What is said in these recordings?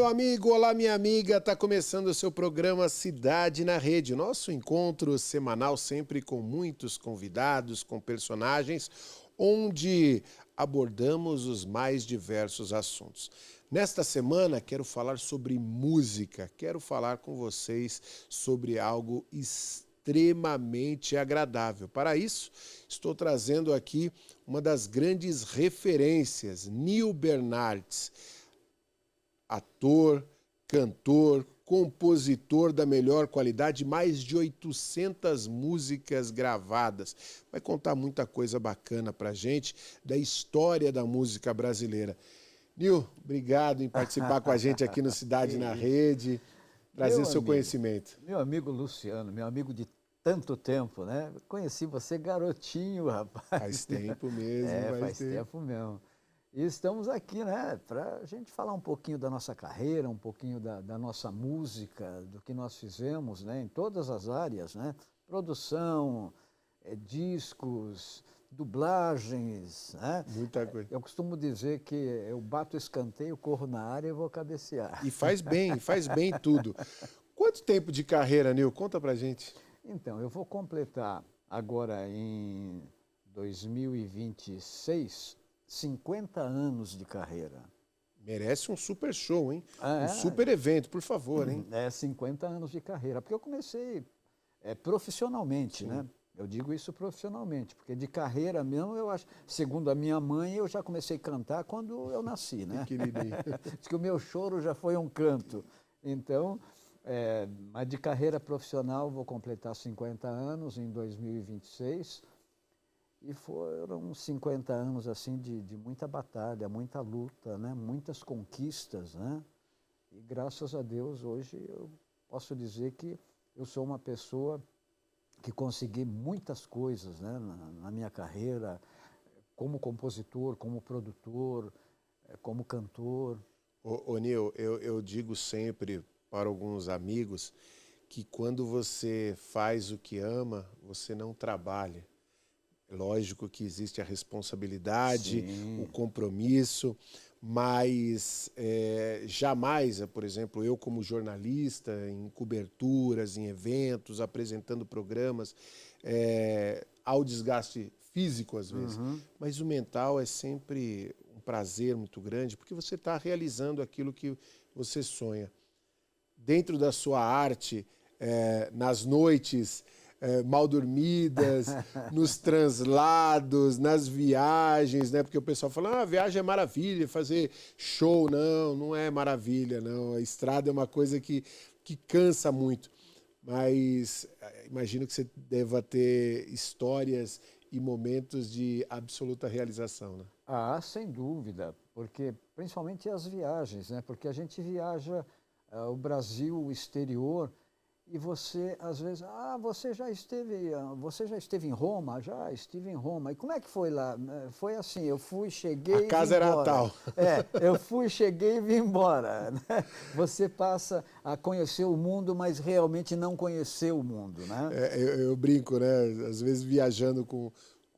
meu amigo, olá, minha amiga. Está começando o seu programa Cidade na Rede. Nosso encontro semanal sempre com muitos convidados, com personagens, onde abordamos os mais diversos assuntos. Nesta semana, quero falar sobre música. Quero falar com vocês sobre algo extremamente agradável. Para isso, estou trazendo aqui uma das grandes referências, Nil Bernardes. Ator, cantor, compositor da melhor qualidade, mais de 800 músicas gravadas. Vai contar muita coisa bacana pra gente da história da música brasileira. Nil, obrigado em participar com a gente aqui no Cidade na Rede, trazer o seu conhecimento. Meu amigo Luciano, meu amigo de tanto tempo, né? Conheci você garotinho, rapaz. Faz tempo mesmo. Faz tempo mesmo. E estamos aqui, né, para a gente falar um pouquinho da nossa carreira, um pouquinho da nossa música, do que nós fizemos, né, em todas as áreas, né, produção, discos, dublagens, né. Muita coisa. Eu costumo dizer que eu bato escanteio, corro na área e vou cabecear. E faz bem tudo. Quanto tempo de carreira, Nil? Conta pra gente. Então, eu vou completar agora em 2026... 50 anos de carreira. Merece um super show, hein? Um super evento, por favor, hein? 50 anos de carreira. Porque eu comecei profissionalmente, né? Eu digo isso profissionalmente, porque de carreira mesmo, eu acho, segundo a minha mãe, eu já comecei a cantar quando eu nasci, né? Diz que o meu choro já foi um canto. Então, mas de carreira profissional, vou completar 50 anos em 2026. E foram 50 anos assim de muita batalha, muita luta, né? Muitas conquistas, né? E graças a Deus hoje eu posso dizer que eu sou uma pessoa que consegui muitas coisas, né? Na minha carreira, como compositor, como produtor, como cantor. Ô Nil, eu digo sempre para alguns amigos que quando você faz o que ama, você não trabalha. Lógico que existe a responsabilidade, Sim, o compromisso, mas jamais, por exemplo, eu como jornalista, em coberturas, em eventos, apresentando programas, há o desgaste físico às vezes, mas o mental é sempre um prazer muito grande, porque você está realizando aquilo que você sonha. Dentro da sua arte, nas noites mal dormidas, nos translados, nas viagens, né? Porque o pessoal fala, a viagem é maravilha, fazer show, não é maravilha, não. A estrada é uma coisa que cansa muito. Mas imagino que você deva ter histórias e momentos de absoluta realização, né? Ah, sem dúvida, porque principalmente as viagens, né? Porque a gente viaja o Brasil, o exterior, e você, às vezes, você já esteve em Roma? Já estive em Roma. E como é que foi lá? Foi assim, eu fui, cheguei e vim embora. A casa era tal. Eu fui, cheguei e vim embora. Né? Você passa a conhecer o mundo, mas realmente não conheceu o mundo, né? Eu brinco, né? Às vezes viajando com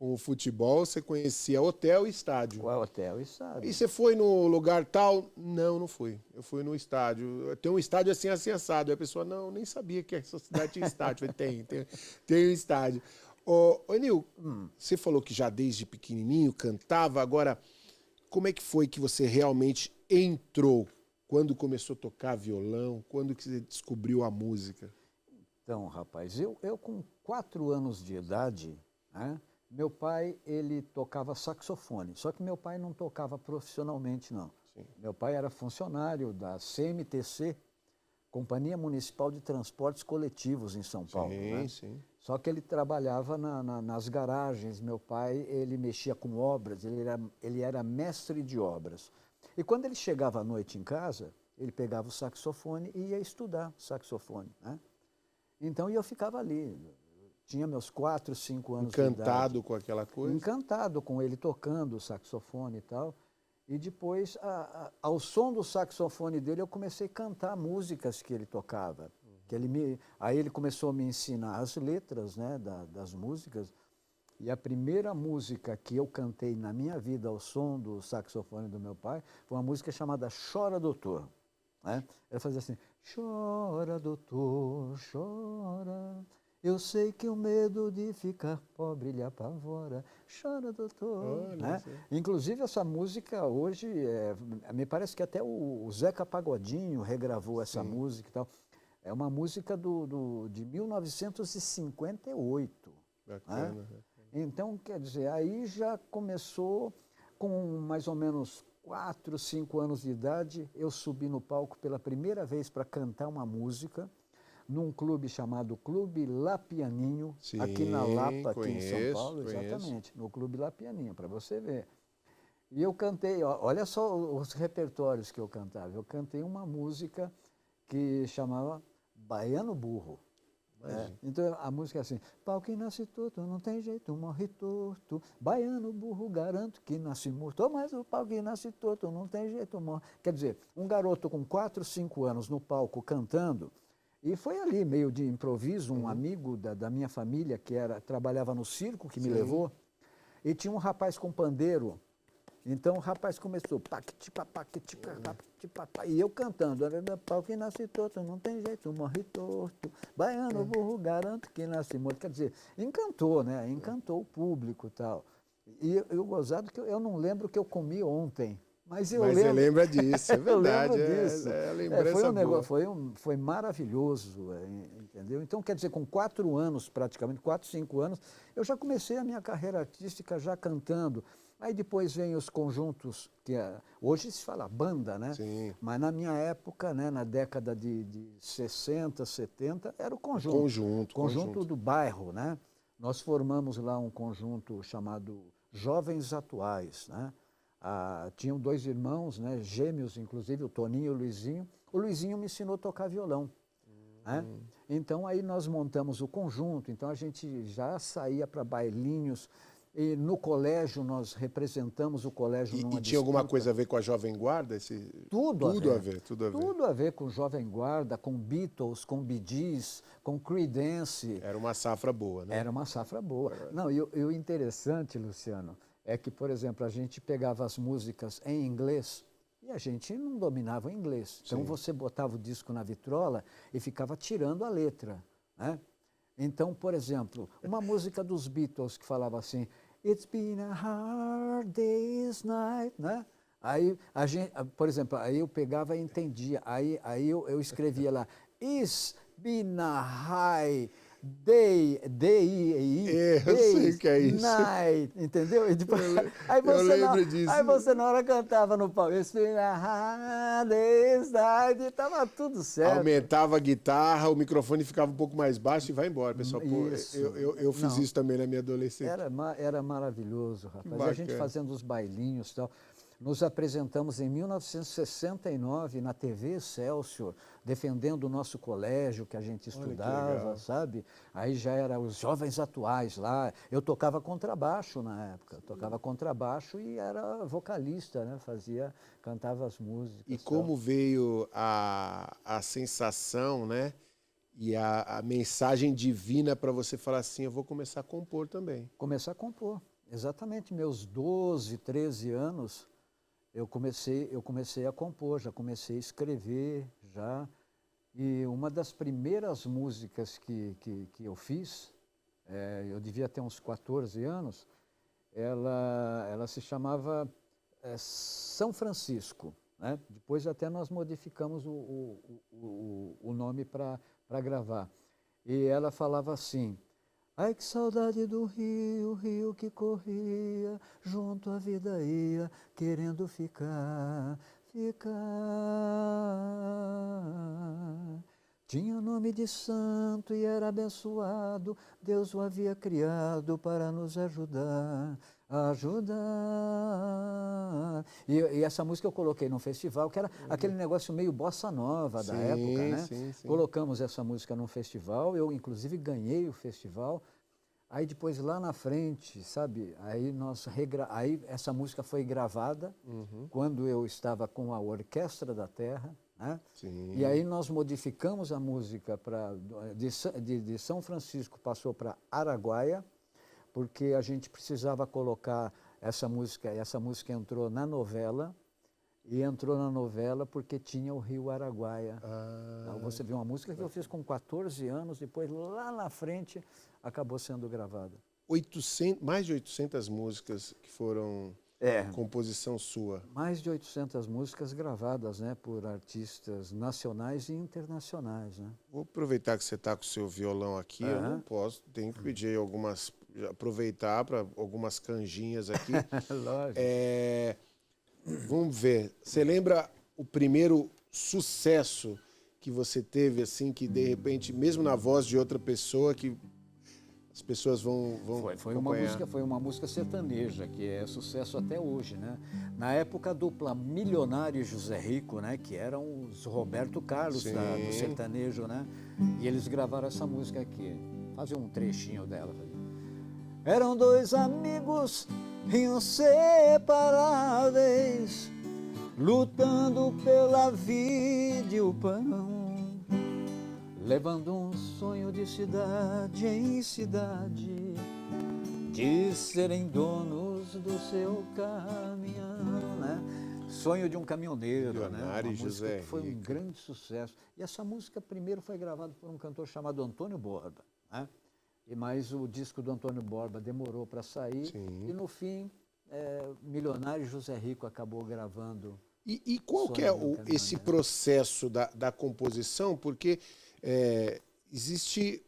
o futebol, você conhecia hotel e estádio. Qual hotel e estádio? E você foi no lugar tal? Não fui. Eu fui no estádio. Tem um estádio assim assado. E a pessoa, nem sabia que essa cidade tinha estádio. Eu falei, tem um estádio. Ô Nil, você falou que já desde pequenininho cantava. Agora, como é que foi que você realmente entrou? Quando começou a tocar violão? Quando que você descobriu a música? Então, rapaz, eu com 4 anos de idade, né? Meu pai, ele tocava saxofone, só que meu pai não tocava profissionalmente, não. Sim. Meu pai era funcionário da CMTC, Companhia Municipal de Transportes Coletivos em São Paulo. Né? Sim. Só que ele trabalhava nas garagens. Meu pai, ele mexia com obras, ele era mestre de obras. E quando ele chegava à noite em casa, ele pegava o saxofone e ia estudar saxofone. Né? Então, eu ficava ali. Tinha meus 4, 5 anos de idade. Encantado com aquela coisa? Encantado com ele tocando o saxofone e tal. E depois, ao som do saxofone dele, eu comecei a cantar músicas que ele tocava. Aí ele começou a me ensinar as letras, né, das músicas. E a primeira música que eu cantei na minha vida ao som do saxofone do meu pai foi uma música chamada Chora Doutor. né? Ela fazia assim, chora, doutor, chora. Eu sei que o medo de ficar pobre lhe apavora. Chora, doutor. Olha Né? só. Inclusive, essa música hoje, me parece que até o Zeca Pagodinho regravou essa música e tal. É uma música de 1958. Bacana. Né? Então, quer dizer, aí já começou, com mais ou menos 4, 5 anos de idade, eu subi no palco pela primeira vez para cantar uma música num clube chamado Clube La Pianinho, Sim, aqui na Lapa, aqui em São conheço, Paulo, conheço. exatamente, no Clube La Pianinho, para você ver. E eu cantei, olha só os repertórios que eu cantava. Eu cantei uma música que chamava Baiano Burro. Então a música é assim, pau que nasce torto, não tem jeito, morre torto, baiano burro, garanto que nasce morto, mas o pau que nasce torto, não tem jeito, morre. Quer dizer, um garoto com 4, 5 anos no palco cantando, e foi ali, meio de improviso, um amigo da minha família, que trabalhava no circo, que me levou, e tinha um rapaz com pandeiro. Então o rapaz começou, e eu cantando, pau que nasce torto, não tem jeito, morre torto, baiano burro, garanto que nasce morto. Quer dizer, encantou, né? Encantou o público e tal. E eu gozado que eu não lembro o que eu comi ontem, mas eu lembro. Você lembra disso, é verdade. Eu lembro disso. Lembrança boa. Foi maravilhoso, entendeu? Então, quer dizer, com 4 anos, praticamente, 4, 5 anos, eu já comecei a minha carreira artística já cantando. Aí depois vem os conjuntos, que hoje se fala banda, né? Sim. Mas na minha época, né, na década de 60, 70, era o conjunto. Conjunto do bairro, né? Nós formamos lá um conjunto chamado Jovens Atuais, né? Tinham 2 irmãos, né, gêmeos, inclusive, o Toninho e o Luizinho. O Luizinho me ensinou a tocar violão. Né? Então aí nós montamos o conjunto, então a gente já saía para bailinhos. E no colégio, nós representamos o colégio numa disputa. Tinha alguma coisa a ver com a Jovem Guarda? Tudo a ver. Tudo a ver. Tudo a ver com Jovem Guarda, com Beatles, com Bee Gees, com Creedence. Era uma safra boa, né? Era uma safra boa. Não, e o interessante, Luciano, é que, por exemplo, a gente pegava as músicas em inglês e a gente não dominava o inglês. Então você botava o disco na vitrola e ficava tirando a letra, né? Então, por exemplo, uma música dos Beatles que falava assim, It's been a hard day's night, né? Aí, por exemplo, aí eu pegava e entendia, aí eu escrevia lá, It's been a high day, eu sei o que é isso. Night, entendeu? E depois, eu lembro disso. Aí você na hora cantava no palco, It's been a hard day's night, e estava tudo certo. Aumentava a guitarra, o microfone ficava um pouco mais baixo e vai embora, pessoal. Pô, eu fiz isso também na minha adolescência. Era maravilhoso, rapaz. Bacana. A gente fazendo os bailinhos e tal. Nos apresentamos em 1969 na TV Excelsior, defendendo o nosso colégio que a gente estudava, sabe? Aí já era os Jovens Atuais lá. Eu tocava contrabaixo na época, tocava contrabaixo e era vocalista, né? Cantava as músicas. E como veio a sensação, né? E a mensagem divina para você falar assim, eu vou começar a compor também. Começar a compor, exatamente. Meus 12, 13 anos... Eu comecei a compor, já comecei a escrever, já. E uma das primeiras músicas que eu fiz, eu devia ter uns 14 anos, ela se chamava São Francisco, né? Depois até nós modificamos o nome para gravar. E ela falava assim, ai que saudade do rio, rio que corria, junto à vida ia, querendo ficar. Tinha nome de santo e era abençoado, Deus o havia criado para nos ajudar. E essa música eu coloquei num festival, que era aquele negócio meio bossa nova da época, né? Sim. Colocamos essa música num festival, eu inclusive ganhei o festival. Aí depois lá na frente, sabe, aí essa música foi gravada quando eu estava com a Orquestra da Terra, né? Sim. E aí nós modificamos a música de São Francisco, passou para Araguaia, porque a gente precisava colocar essa música entrou na novela, e entrou na novela porque tinha o Rio Araguaia. Ah, Então, você vê uma música que eu fiz com 14 anos, depois lá na frente acabou sendo gravada. 800, mais de 800 músicas que foram composição sua. Mais de 800 músicas gravadas, né, por artistas nacionais e internacionais, né? Vou aproveitar que você está com o seu violão aqui, eu não posso, tenho que pedir algumas, aproveitar para algumas canjinhas aqui. Lógico. Vamos ver, você lembra o primeiro sucesso que você teve, assim, que de repente, mesmo na voz de outra pessoa, que as pessoas vão acompanhar? Foi uma música sertaneja, que é sucesso até hoje, né? Na época, a dupla Milionário e José Rico, né? Que eram os Roberto Carlos do sertanejo, né? E eles gravaram essa música aqui. Fazer um trechinho dela. Eram dois amigos inseparáveis, lutando pela vida e o pão, levando um sonho de cidade em cidade, de serem donos do seu caminhão, né? Sonho de um caminhoneiro, Milionário, né? Uma José música que foi Rico. um grande sucesso. E essa música primeiro foi gravada por um cantor chamado Antônio Borba, né? Mas o disco do Antônio Borba demorou para sair. Sim. E no fim, Milionário José Rico acabou gravando. E qual que é esse processo da composição? Porque existe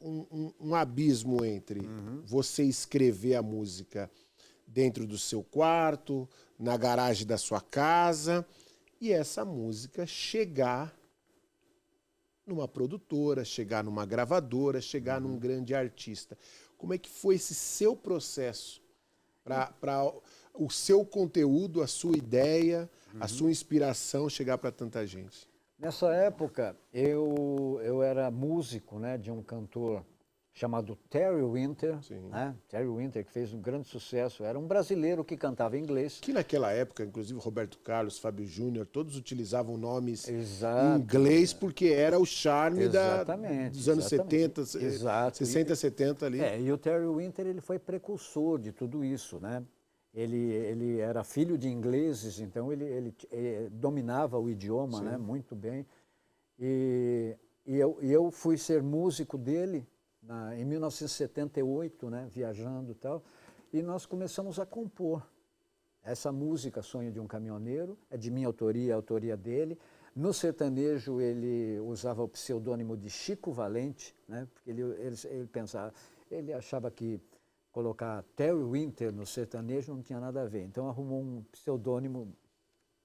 um abismo entre você escrever a música dentro do seu quarto, na garagem da sua casa, e essa música chegar numa produtora, chegar numa gravadora, chegar num grande artista. Como é que foi esse seu processo para o seu conteúdo, a sua ideia, a sua inspiração chegar para tanta gente? Nessa época, eu era músico, né, de um cantor chamado Terry Winter, né? Terry Winter, que fez um grande sucesso. Era um brasileiro que cantava inglês. Que naquela época, inclusive Roberto Carlos, Fábio Júnior, todos utilizavam nomes em Exato. inglês porque era o charme dos anos 70, Exato. 60, 70 ali. E o Terry Winter, ele foi precursor de tudo isso, né? Ele era filho de ingleses, então ele dominava o idioma, né, muito bem. E eu fui ser músico dele em 1978, né, viajando e tal, e nós começamos a compor. Essa música, Sonho de um Caminhoneiro, é de minha autoria, a autoria dele. No sertanejo, ele usava o pseudônimo de Chico Valente, né, porque ele pensava, ele achava que colocar Terry Winter no sertanejo não tinha nada a ver. Então arrumou um pseudônimo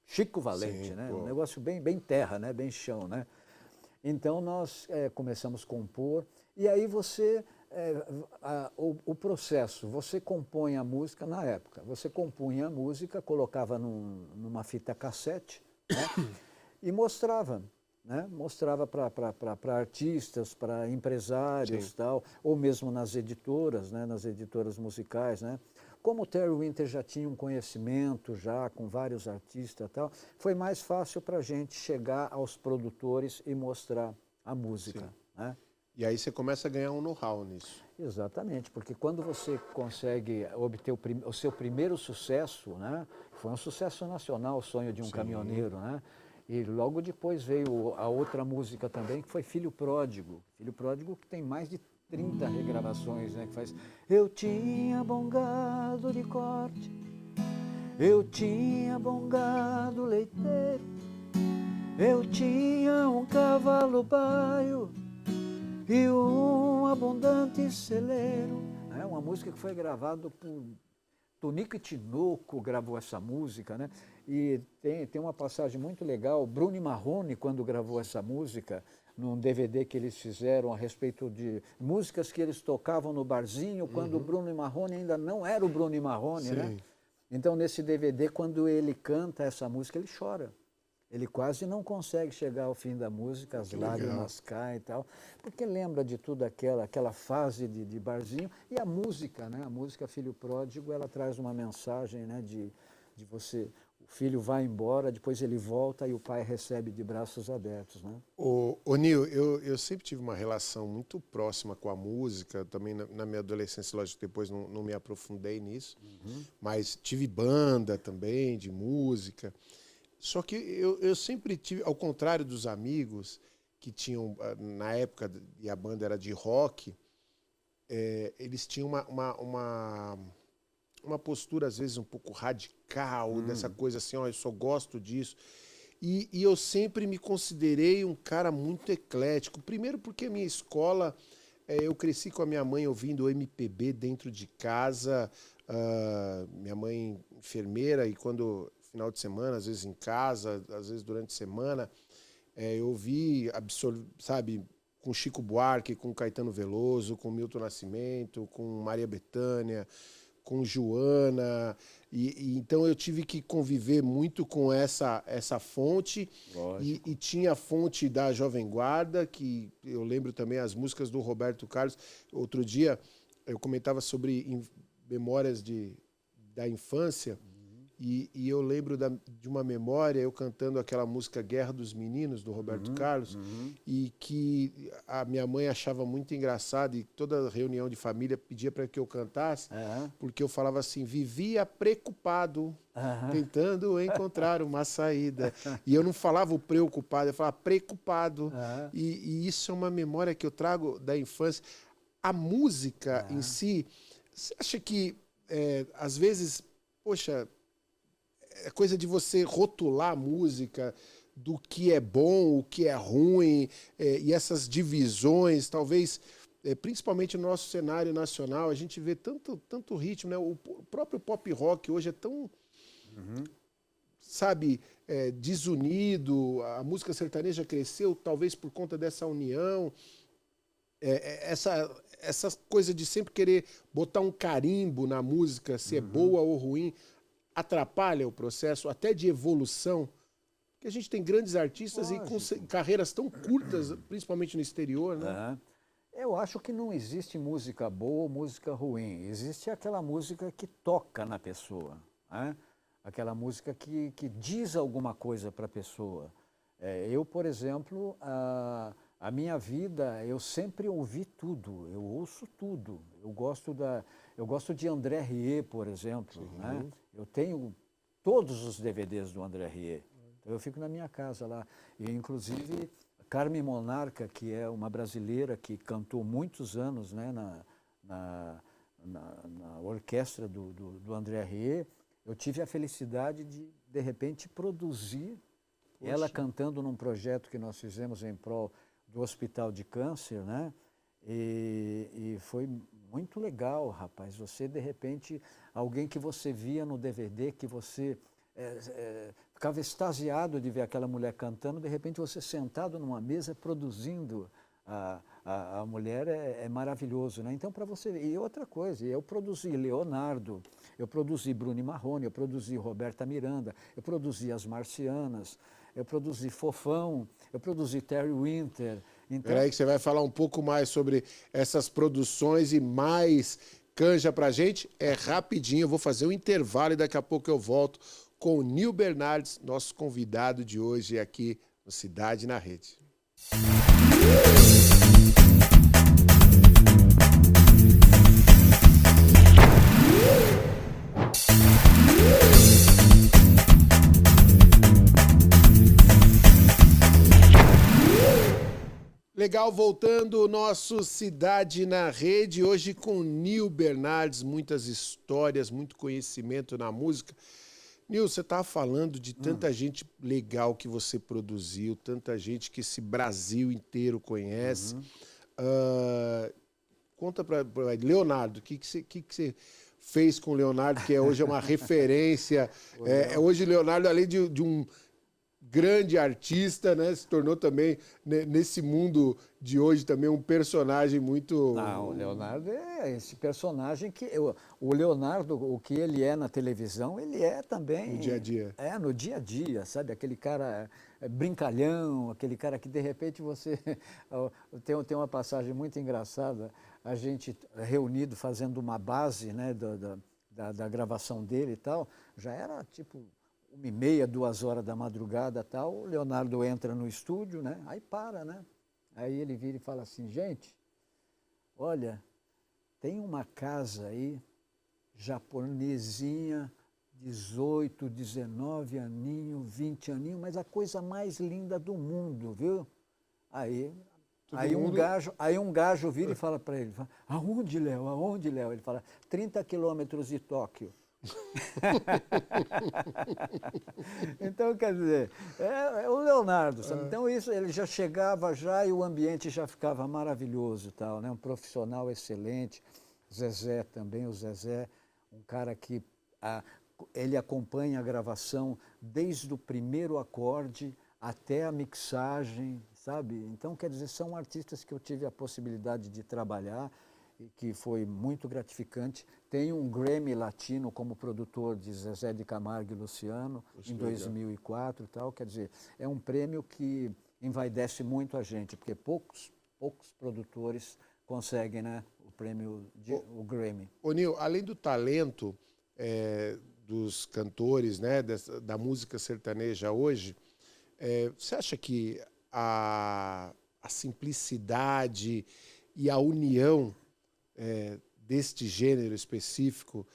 Chico Valente, né? Um negócio bem terra, né? Bem chão, né? Então nós começamos a compor. E aí você, o processo, você compõe a música na época. Você compunha a música, colocava numa fita cassete, né? E mostrava. Né? Mostrava para artistas, para empresários, tal, ou mesmo nas editoras, né? Nas editoras musicais, né? Como o Terry Winter já tinha um conhecimento já com vários artistas, tal, foi mais fácil para a gente chegar aos produtores e mostrar a música, né? E aí você começa a ganhar um know-how nisso. Exatamente, porque quando você consegue obter o seu primeiro sucesso, né? Foi um sucesso nacional, O Sonho de um Caminhoneiro, né? E logo depois veio a outra música também, que foi Filho Pródigo. Filho Pródigo que tem mais de 30 regravações, né? Que faz... Eu tinha bom gado de corte, eu tinha bom gado leiteiro, eu tinha um cavalo baio e um abundante celeiro. É uma música que foi gravada por Tonico e Tinoco, gravou essa música, né? E tem uma passagem muito legal, Bruno e Marrone, quando gravou essa música, num DVD que eles fizeram a respeito de músicas que eles tocavam no barzinho, quando o Bruno e Marrone ainda não era o Bruno e Marrone, né? Então, nesse DVD, quando ele canta essa música, ele chora. Ele quase não consegue chegar ao fim da música, as lágrimas caem e tal, porque lembra de tudo aquela fase de barzinho. E a música, né? A música Filho Pródigo, ela traz uma mensagem, né? De você, o filho vai embora, depois ele volta e o pai recebe de braços abertos, né? Ô Nil, eu sempre tive uma relação muito próxima com a música, também na minha adolescência, lógico, depois não me aprofundei nisso, mas tive banda também, de música. Só que eu sempre tive, ao contrário dos amigos que tinham, na época, e a banda era de rock, eles tinham uma postura, às vezes, um pouco radical, dessa coisa assim, ó, eu só gosto disso. E eu sempre me considerei um cara muito eclético. Primeiro porque a minha escola, eu cresci com a minha mãe ouvindo MPB dentro de casa, minha mãe enfermeira, e quando, final de semana, às vezes em casa, às vezes durante a semana, eu ouvi, sabe, com Chico Buarque, com Caetano Veloso, com Milton Nascimento, com Maria Bethânia, com Joana, e então eu tive que conviver muito com essa fonte, e tinha a fonte da Jovem Guarda, que eu lembro também as músicas do Roberto Carlos. Outro dia eu comentava sobre memórias da infância, e eu lembro de uma memória, eu cantando aquela música Guerra dos Meninos, do Roberto Carlos, e que a minha mãe achava muito engraçado, e toda reunião de família pedia para que eu cantasse, porque eu falava assim, vivia preocupado, tentando encontrar uma saída. E eu não falava o preocupado, eu falava preocupado. E isso é uma memória que eu trago da infância. A música em si, você acha que, às vezes, poxa, é coisa de você rotular a música do que é bom, o que é ruim, e essas divisões, talvez, principalmente no nosso cenário nacional, a gente vê tanto ritmo, né? O próprio pop rock hoje é tão, sabe, desunido, a música sertaneja cresceu talvez por conta dessa união, essa coisa de sempre querer botar um carimbo na música, se é boa ou ruim, atrapalha o processo até de evolução, porque a gente tem grandes artistas e com carreiras tão curtas, principalmente no exterior, né? Eu acho que não existe música boa ou música ruim. Existe aquela música que toca na pessoa, né? Aquela música que diz alguma coisa para a pessoa. Eu, por exemplo, a minha vida, eu sempre ouvi tudo, eu ouço tudo. Eu gosto de André Rieu, por exemplo, né? Eu tenho todos os DVDs do André Rieu. Então eu fico na minha casa lá. E, inclusive, Carmen Monarca, que é uma brasileira que cantou muitos anos, né, na orquestra do André Rieu, eu tive a felicidade de repente, produzir ela cantando num projeto que nós fizemos em prol do Hospital de Câncer, né? E foi muito legal, rapaz. Você, de repente, alguém que você via no DVD, que você ficava extasiado de ver aquela mulher cantando, de repente você sentado numa mesa produzindo a mulher, é maravilhoso, né? Então, para você ver. E outra coisa, eu produzi Leonardo, eu produzi Bruno Marrone, eu produzi Roberta Miranda, eu produzi As Marcianas, eu produzi Fofão, eu produzi Terry Winter. Então... Peraí que você vai falar um pouco mais sobre essas produções e mais canja pra gente. É rapidinho, eu vou fazer um intervalo e daqui a pouco eu volto com o Nil Bernardes, nosso convidado de hoje aqui no Cidade na Rede. Legal, voltando o nosso Cidade na Rede, hoje com Nil Bernardes, muitas histórias, muito conhecimento na música. Nil, você estava falando de tanta gente legal que você produziu, tanta gente que esse Brasil inteiro conhece. Conta para Leonardo, o que você fez com o Leonardo, que hoje é uma referência. Hoje Leonardo, além de um grande artista, né? Se tornou também, nesse mundo de hoje, também um personagem muito... Não, o Leonardo é esse personagem que... O Leonardo, o que ele é na televisão, ele é também... No dia a dia. No dia a dia, sabe? Aquele cara brincalhão, aquele cara que, de repente, você... Tem uma passagem muito engraçada, a gente reunido fazendo uma base, né, da gravação dele e tal, já era tipo... 1h30, 2h da madrugada, tal, o Leonardo entra no estúdio, né? Aí para, né? Aí ele vira e fala assim, gente, olha, tem uma casa aí, japonesinha, 18, 19 aninho, 20 aninho, mas a coisa mais linda do mundo, viu? Aí um gajo vira e fala para ele, aonde, Léo? Aonde, Léo? Ele fala, 30 quilômetros de Tóquio. Então, quer dizer, é o Leonardo, sabe? Então isso, ele já chegava já e o ambiente já ficava maravilhoso e tal, né? Um profissional excelente, Zezé também, o Zezé, um cara que ele acompanha a gravação desde o primeiro acorde até a mixagem, sabe? Então, quer dizer, são artistas que eu tive a possibilidade de trabalhar, que foi muito gratificante. Tem um Grammy Latino como produtor de Zezé de Camargo e Luciano, em 2004 e tal. Quer dizer, é um prêmio que envaidece muito a gente, porque poucos produtores conseguem, né, o prêmio, o Grammy. Ô Nil, além do talento dos cantores, né, da música sertaneja hoje, você acha que a simplicidade e a união deste gênero específico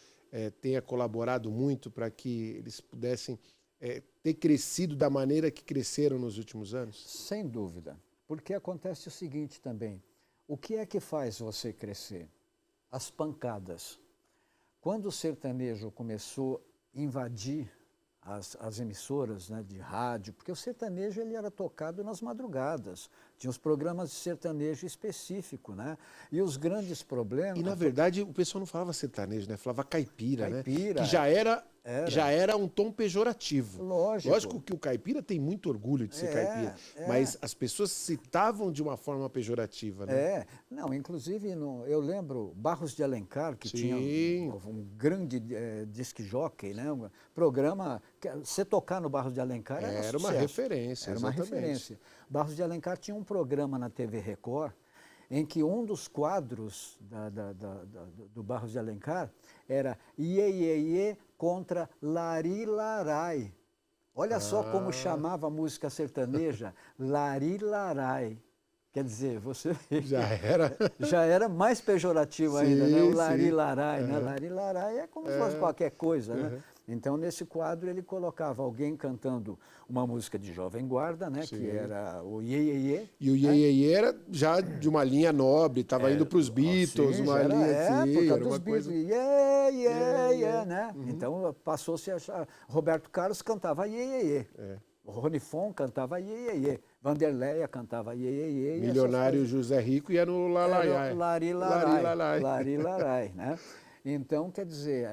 tenha colaborado muito para que eles pudessem ter crescido da maneira que cresceram nos últimos anos? Sem dúvida, porque acontece o seguinte também, o que é que faz você crescer? As pancadas. Quando o sertanejo começou a invadir as emissoras, né, de rádio, porque o sertanejo ele era tocado nas madrugadas, tinha os programas de sertanejo específico, né? E os grandes problemas... E, na verdade, o pessoal não falava sertanejo, né? Falava caipira, né? Caipira, que já era um tom pejorativo. Lógico que o caipira tem muito orgulho de ser caipira, mas as pessoas citavam de uma forma pejorativa, né? Não, inclusive, eu lembro Barros de Alencar, que tinha um grande disc jockey, né? Um programa, você tocar no Barros de Alencar era uma referência, era uma referência. Barros de Alencar tinha um programa na TV Record, em que um dos quadros do Barros de Alencar era Iê, Iê, Iê contra Lari Larai. Olha só como chamava a música sertaneja, Lari Larai. Quer dizer, você já era mais pejorativo ainda, né? O Lari Larai, né? Lari Larai é como se fosse qualquer coisa, né? Então, nesse quadro, ele colocava alguém cantando uma música de Jovem Guarda, né? Que era o Iê, Iê, Iê. E o Iê, Iê, Iê era já de uma linha nobre, estava indo para os Beatles, uma linha assim, era uma coisa... Iê, Iê, Iê, né? Então, passou-se a achar... Roberto Carlos cantava Iê, Iê, Iê. O Rony Fon cantava Iê, Iê, Iê. Vanderleia cantava Iê, Iê, Iê. Milionário José Rico ia no Lalaiai. Lari Larai. Lari Larai, né? Então, quer dizer,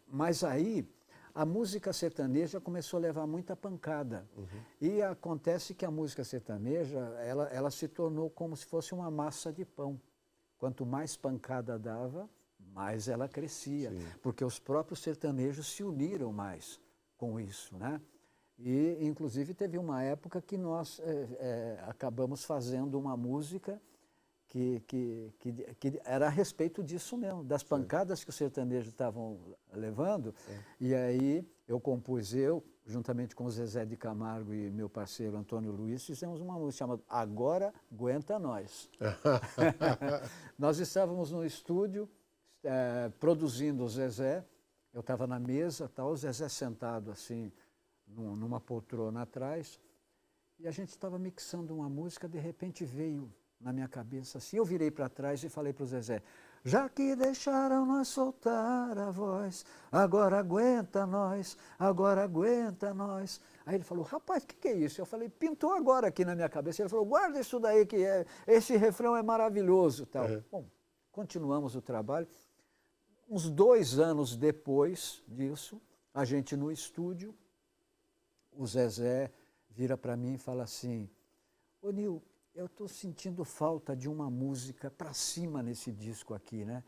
mas aí... a música sertaneja começou a levar muita pancada. E acontece que a música sertaneja, ela se tornou como se fosse uma massa de pão. Quanto mais pancada dava, mais ela crescia. Sim. Porque os próprios sertanejos se uniram mais com isso, né? E, inclusive, teve uma época que nós acabamos fazendo uma música que era a respeito disso mesmo, das pancadas que os sertanejos estavam levando. E aí eu compus, juntamente com o Zezé de Camargo e meu parceiro Antônio Luiz, fizemos uma música chamada Agora Aguenta Nós. Nós estávamos no estúdio produzindo o Zezé, eu estava na mesa, o Zezé sentado assim, numa poltrona atrás, e a gente estava mixando uma música, de repente veio na minha cabeça assim, eu virei para trás e falei para o Zezé, já que deixaram nós soltar a voz, agora aguenta nós, agora aguenta nós. Aí ele falou, rapaz, o que é isso? Eu falei, pintou agora aqui na minha cabeça. Ele falou, guarda isso daí, esse refrão é maravilhoso. Tal. Bom, continuamos o trabalho. Uns 2 anos depois disso, a gente no estúdio, o Zezé vira para mim e fala assim, ô Nil, eu estou sentindo falta de uma música para cima nesse disco aqui, né?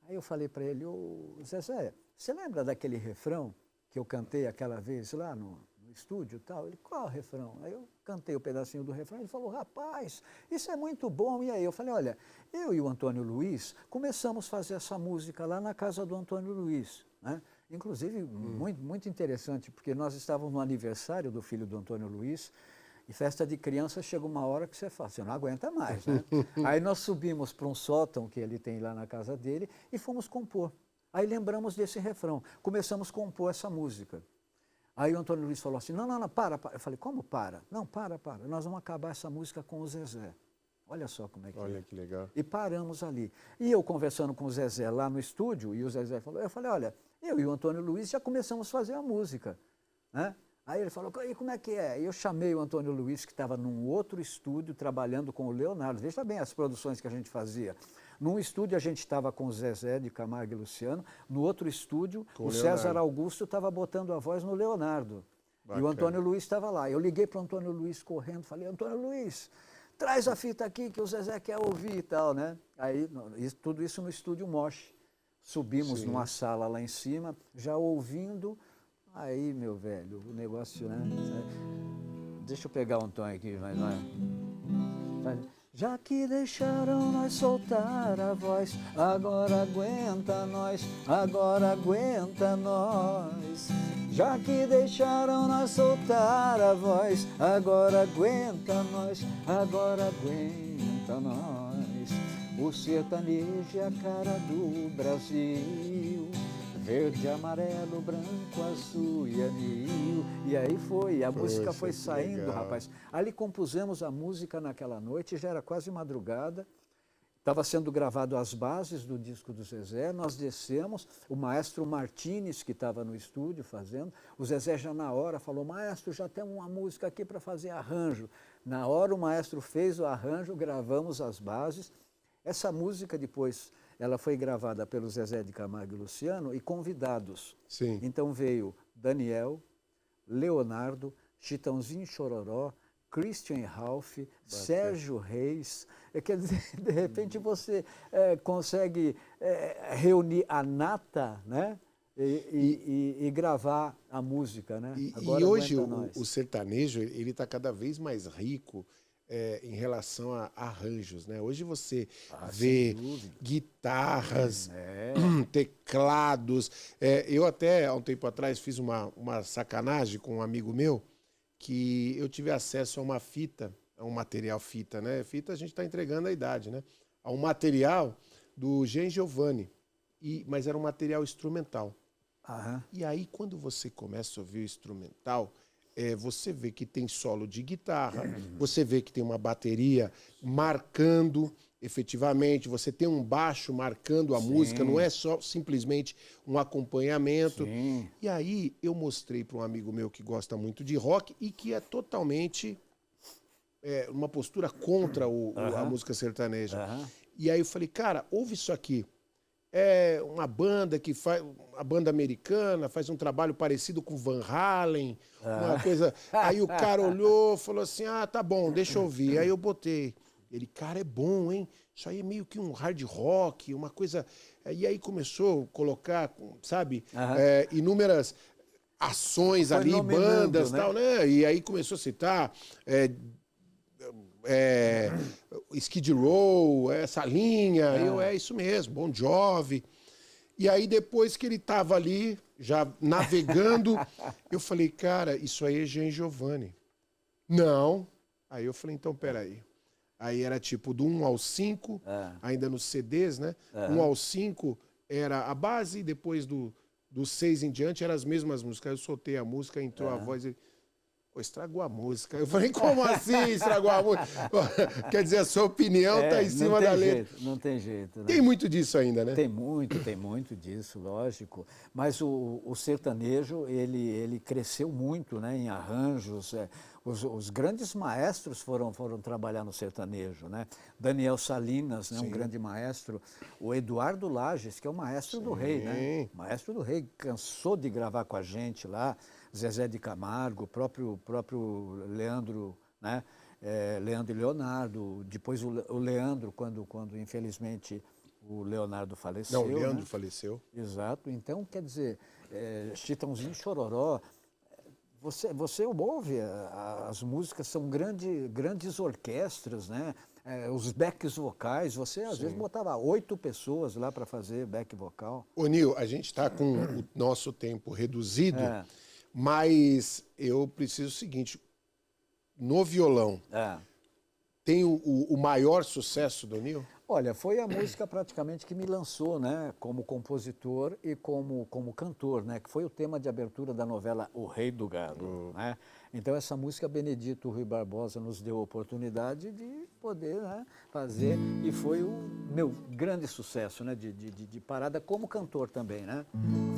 Aí eu falei para ele, ô Zezé, você lembra daquele refrão que eu cantei aquela vez lá no estúdio e tal? Ele, qual refrão? Aí eu cantei o pedacinho do refrão, ele falou, rapaz, isso é muito bom. E aí eu falei, olha, eu e o Antônio Luiz começamos a fazer essa música lá na casa do Antônio Luiz, né? Inclusive, muito interessante, porque nós estávamos no aniversário do filho do Antônio Luiz. E festa de criança chega uma hora que você não aguenta mais, né? Aí nós subimos para um sótão que ele tem lá na casa dele e fomos compor. Aí lembramos desse refrão, começamos a compor essa música. Aí o Antônio Luiz falou assim, não, para. Eu falei, como para? Não, para, nós vamos acabar essa música com o Zezé. Olha só como é que Olha que legal. E paramos ali. E eu conversando com o Zezé lá no estúdio, e o Zezé falou, eu falei, olha, eu e o Antônio Luiz já começamos a fazer a música, né? Aí ele falou, e como é que é? E eu chamei o Antônio Luiz, que estava num outro estúdio, trabalhando com o Leonardo. Veja bem as produções que a gente fazia. Num estúdio a gente estava com o Zezé de Camargo e Luciano, no outro estúdio com o César Augusto estava botando a voz no Leonardo. Bacana. E o Antônio Luiz estava lá. Eu liguei para o Antônio Luiz correndo, falei, Antônio Luiz, traz a fita aqui que o Zezé quer ouvir e tal, né? Aí, tudo isso no estúdio Moche. Subimos numa sala lá em cima, já ouvindo. Aí, meu velho, o negócio, né? Deixa eu pegar um tom aqui, mas não é. Já que deixaram nós soltar a voz, agora aguenta nós, agora aguenta nós. Já que deixaram nós soltar a voz, agora aguenta nós, agora aguenta nós. O sertanejo é a cara do Brasil, verde, amarelo, branco, azul e anil. E aí foi, a música foi saindo, legal. Rapaz. Ali compusemos a música naquela noite, já era quase madrugada. Estava sendo gravado as bases do disco do Zezé, nós descemos, o maestro Martínez, que estava no estúdio fazendo, o Zezé já na hora falou, maestro, já tem uma música aqui para fazer arranjo. Na hora o maestro fez o arranjo, gravamos as bases. Essa música depois, ela foi gravada pelo Zezé de Camargo e Luciano e convidados. Sim. Então veio Daniel, Leonardo, Chitãozinho Chororó, Christian Ralph, Sérgio Reis. Quer dizer, de repente você consegue reunir a nata, né? E gravar a música, né? Agora, e hoje o sertanejo ele está cada vez mais rico em relação a arranjos, né? Hoje você vê guitarras, teclados. Eu até, há um tempo atrás, fiz uma sacanagem com um amigo meu, que eu tive acesso a uma fita, a um material fita, né? Fita a gente está entregando a idade, né? A um material do Gen Giovanni, mas era um material instrumental. Aham. E aí, quando você começa a ouvir o instrumental, você vê que tem solo de guitarra, você vê que tem uma bateria marcando efetivamente, você tem um baixo marcando a música, não é só simplesmente um acompanhamento. Sim. E aí eu mostrei para um amigo meu que gosta muito de rock e que é totalmente uma postura contra a música sertaneja. E aí eu falei, cara, ouve isso aqui. É uma banda que faz, a banda americana, faz um trabalho parecido com Van Halen, uma coisa. Aí o cara olhou, falou assim, tá bom, deixa eu ouvir. Aí eu botei. Ele, cara, é bom, hein? Isso aí é meio que um hard rock, uma coisa... E aí começou a colocar, sabe, inúmeras ações foi ali, bandas e tal, né? E aí começou a citar Skid Row, essa linha, é isso mesmo, Bon Jovi. E aí depois que ele estava ali, já navegando, eu falei, cara, isso aí é Gen Giovanni. Não. Aí eu falei, então, peraí. Aí era tipo do 1 ao 5, ainda nos CDs, né? 1 ao 5 era a base, depois do 6 em diante eram as mesmas músicas. Aí eu soltei a música, entrou a voz e... Pô, estragou a música. Eu falei, como assim estragou a música? Quer dizer, a sua opinião está em cima da letra. Não tem jeito. Né? Tem muito disso ainda, né? Tem muito disso, lógico. Mas o sertanejo, ele cresceu muito, né, em arranjos. Os grandes maestros foram trabalhar no sertanejo, né? Daniel Salinas, né, um grande maestro. O Eduardo Lages, que é o maestro do Rei, né? Maestro do Rei, cansou de gravar com a gente lá. Zezé de Camargo, o próprio Leandro, né? Leandro e Leonardo. Depois o Leandro, quando infelizmente o Leonardo faleceu. Não, o Leandro, né? faleceu. Exato. Então, quer dizer, Chitãozinho Chororó, você ouve, as músicas são grandes orquestras, né? Os backs vocais, você às vezes botava 8 pessoas lá para fazer back vocal. Ô Nil, a gente está com o nosso tempo reduzido, mas eu preciso o seguinte, no violão, tem o maior sucesso do Nil? Olha, foi a música praticamente que me lançou, né, como compositor e como cantor, né, que foi o tema de abertura da novela O Rei do Gado, né? Então essa música Benedito Rui Barbosa nos deu a oportunidade de poder, né, fazer, e foi o meu grande sucesso, né, de parada como cantor também, né?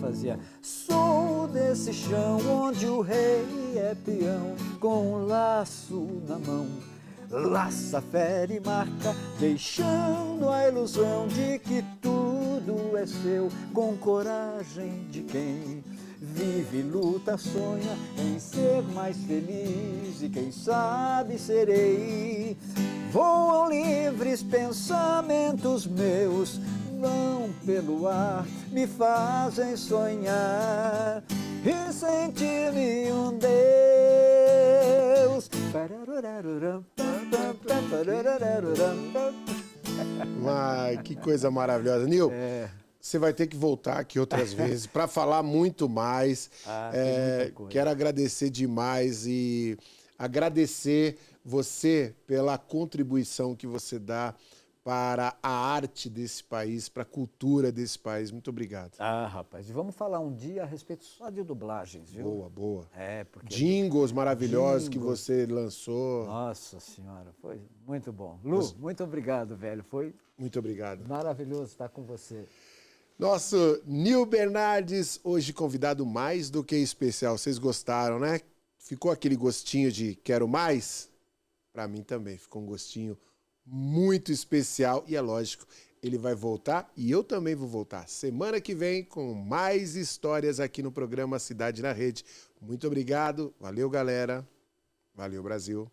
Fazia: sou desse chão onde o rei é peão, com um laço na mão, laça, fere e marca, deixando a ilusão de que tudo é seu, com coragem de quem vive, luta, sonha em ser mais feliz, e quem sabe serei. Voam livres pensamentos meus, vão pelo ar, me fazem sonhar e sentir-me um Deus. Ai, que coisa maravilhosa. Nil, você vai ter que voltar aqui outras vezes para falar muito mais. Quero agradecer demais e agradecer você pela contribuição que você dá para a arte desse país, para a cultura desse país. Muito obrigado. Ah, rapaz, e vamos falar um dia a respeito só de dublagens, viu? Boa, boa. Porque jingles maravilhosos que você lançou. Nossa Senhora, foi muito bom. Lu, muito obrigado, velho. Foi muito obrigado. Maravilhoso estar com você. Nosso Nil Bernardes, hoje convidado mais do que especial. Vocês gostaram, né? Ficou aquele gostinho de quero mais? Para mim também ficou um gostinho muito especial, e é lógico, ele vai voltar e eu também vou voltar semana que vem com mais histórias aqui no programa Cidade na Rede. Muito obrigado, valeu galera, valeu Brasil.